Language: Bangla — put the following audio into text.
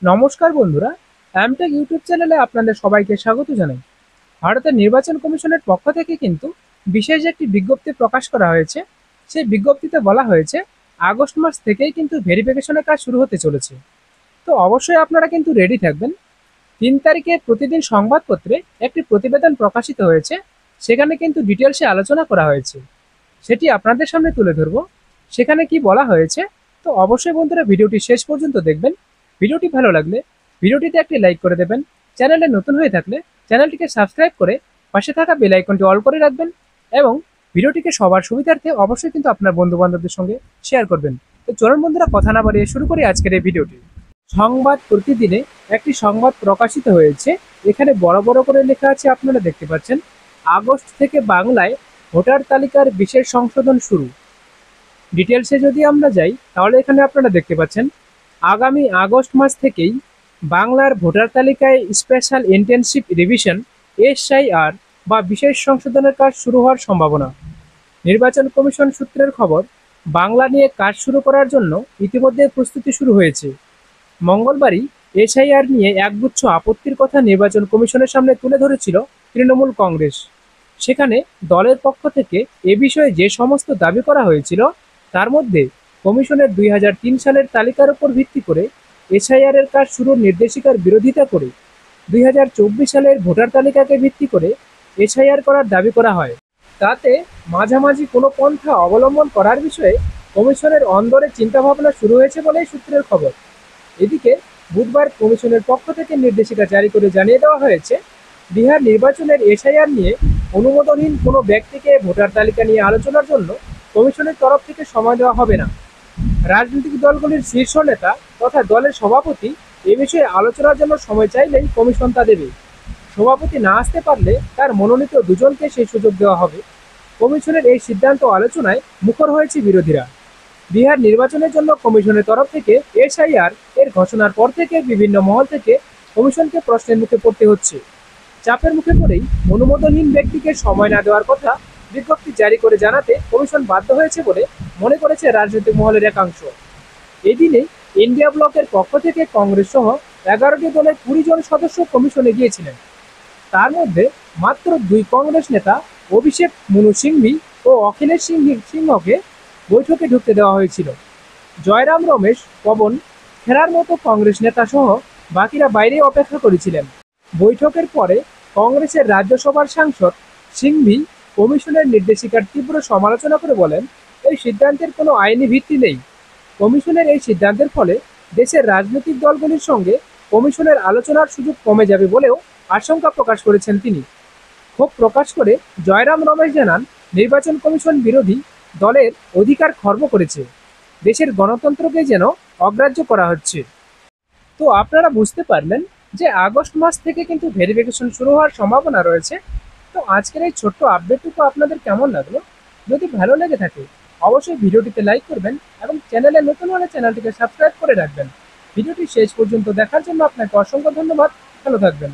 নমস্কার বন্ধুরা, অ্যামটেক ইউটিউব চ্যানেলে আপনাদের সবাইকে স্বাগত জানাই। ভারতের নির্বাচন কমিশনের পক্ষ থেকে কিন্তু বিশেষ একটি বিজ্ঞপ্তি প্রকাশ করা হয়েছে। সেই বিজ্ঞপ্তিতে বলা হয়েছে আগস্ট মাস থেকেই কিন্তু ভেরিফিকেশনের কাজ শুরু হতে চলেছে। তো অবশ্যই আপনারা কিন্তু রেডি থাকবেন। 3 তারিখে প্রতিদিন সংবাদপত্রে একটি প্রতিবেদন প্রকাশিত হয়েছে। সেখানে কিন্তু ডিটেলসে আলোচনা করা হয়েছে, সেটি আপনাদের সামনে তুলে ধরবো। সেখানে কি বলা হয়েছে, তো অবশ্যই বন্ধুরা ভিডিওটি শেষ পর্যন্ত দেখবেন। ভিডিওটি ভালো লাগলে ভিডিওটিতে একটি লাইক করে দেবেন। চ্যানেলে নতুন হয়ে থাকলে চ্যানেলটিকে সাবস্ক্রাইব করে পাশে থাকা বেল আইকনটি অল করে রাখবেন এবং ভিডিওটিকে সবার সুবিধার্থে অবশ্যই কিন্তু আপনার বন্ধু বান্ধবদের সঙ্গে শেয়ার করবেন। তো চলুন বন্ধুরা, কথা না বাড়িয়ে শুরু করি আজকের এই ভিডিওটি। সংবাদ প্রতিদিনে একটি সংবাদ প্রকাশিত হয়েছে। এখানে বড় বড় করে লেখা আছে, আপনারা দেখতে পাচ্ছেন, আগস্ট থেকে বাংলায় ভোটার তালিকার বিশেষ সংশোধন শুরু। ডিটেলসে যদি আমরা যাই তাহলে এখানে আপনারা দেখতে পাচ্ছেন আগামী আগস্ট মাস থেকেই বাংলার ভোটার তালিকায় স্পেশাল ইন্টেনসিভ রিভিশন এসআইআর বা বিশেষ সংশোধনের কাজ শুরু হওয়ার সম্ভাবনা। নির্বাচন কমিশন সূত্রের খবর, বাংলা নিয়ে কাজ শুরু করার জন্য ইতিমধ্যে প্রস্তুতি শুরু হয়েছে। মঙ্গলবারই এসআইআর নিয়ে একগুচ্ছ আপত্তির কথা নির্বাচন কমিশনের সামনে তুলে ধরেছিল তৃণমূল কংগ্রেস। সেখানে দলের পক্ষ থেকে এ বিষয়ে যে সমস্ত দাবি করা হয়েছিল তার মধ্যে কমিশনের 2003 সালের তালিকার উপর ভিত্তি করে এসআইআর এর কাজ শুরুর নির্দেশিকার বিরোধিতা করে 2024 সালের ভোটার তালিকাকে ভিত্তি করে এসআইআর করার দাবি করা হয়। তাতে মাঝামাঝি কোনো পন্থা অবলম্বন করার বিষয়ে কমিশনের অন্দরে চিন্তাভাবনা শুরু হয়েছে বলেই সূত্রের খবর। এদিকে বুধবার কমিশনের পক্ষ থেকে নির্দেশিকা জারি করে জানিয়ে দেওয়া হয়েছে, বিহার নির্বাচনের এসআইআর নিয়ে অনুমোদনহীন কোনো ব্যক্তিকে ভোটার তালিকা নিয়ে আলোচনার জন্য কমিশনের তরফ থেকে সময় দেওয়া হবে না। রাজনৈতিক দলগুলির শীর্ষ নেতা তথা দলের সভাপতি এ বিষয়ে আলোচনার জন্য সময় চাইলেই কমিশন তা দেবে। সভাপতি না আসতে পারলে তার মনোনীত দুজনকে সেই সুযোগ দেওয়া হবে। কমিশনের এই সিদ্ধান্ত আলোচনায় মুখর হয়েছে বিরোধীরা। বিহার নির্বাচনের জন্য কমিশনের তরফ থেকে এসআইআর এর ঘোষণার পর থেকে বিভিন্ন মহল থেকে কমিশনকে প্রশ্নের মুখে পড়তে হচ্ছে। চাপের মুখে পড়েই অনুমোদনহীন ব্যক্তিকে সময় না দেওয়ার কথা বিজ্ঞপ্তি জারি করে জানাতে কমিশন বাধ্য হয়েছে বলে মনে করেছে রাজনৈতিক মহলের একাংশ। এদিনে ইন্ডিয়া ব্লকের পক্ষ থেকে কংগ্রেস সহ 11টি দলের 20 জন সদস্য কমিশনে গিয়েছিলেন। তার মধ্যে মাত্র 2 কংগ্রেস নেতা অভিষেক মনু সিংভি ও অখিলেশ সিংহকে বৈঠকে ঢুকতে দেওয়া হয়েছিল। জয়রাম রমেশ, পবন খেরার মতো কংগ্রেস নেতা সহ বাকিরা বাইরে অপেক্ষা করেছিলেন। বৈঠকের পরে কংগ্রেসের রাজ্যসভার সাংসদ সিংভি কমিশনের নির্দেশিকার তীব্র সমালোচনা করে বলেন, এই সিদ্ধান্তের কোনো আইনি ভিত্তি নেই। কমিশনের এই সিদ্ধান্তের ফলে দেশের রাজনৈতিক দলগুলির সঙ্গে কমিশনের আলোচনার সুযোগ কমে যাবে বলেও আশঙ্কা প্রকাশ করেছেন তিনি। ক্ষোভ প্রকাশ করে জয়রাম রমেশ জানান, নির্বাচন কমিশন বিরোধী দলের অধিকার খর্ব করেছে, দেশের গণতন্ত্রকে যেন অগ্রাহ্য করা হচ্ছে। তো আপনারা বুঝতে পারলেন যে আগস্ট মাস থেকে কিন্তু ভেরিফিকেশন শুরু হওয়ার সম্ভাবনা রয়েছে। তো আজকের এই ছোট্ট আপডেটটুকু আপনাদের কেমন লাগলো? যদি ভালো লেগে থাকে অবশ্যই ভিডিওটিতে লাইক করবেন এবং চ্যানেলে নতুন হলে চ্যানেলটিকে সাবস্ক্রাইব করে রাখবেন। ভিডিওটি শেষ পর্যন্ত দেখার জন্য আপনাকে অসংখ্য ধন্যবাদ। ভালো থাকবেন।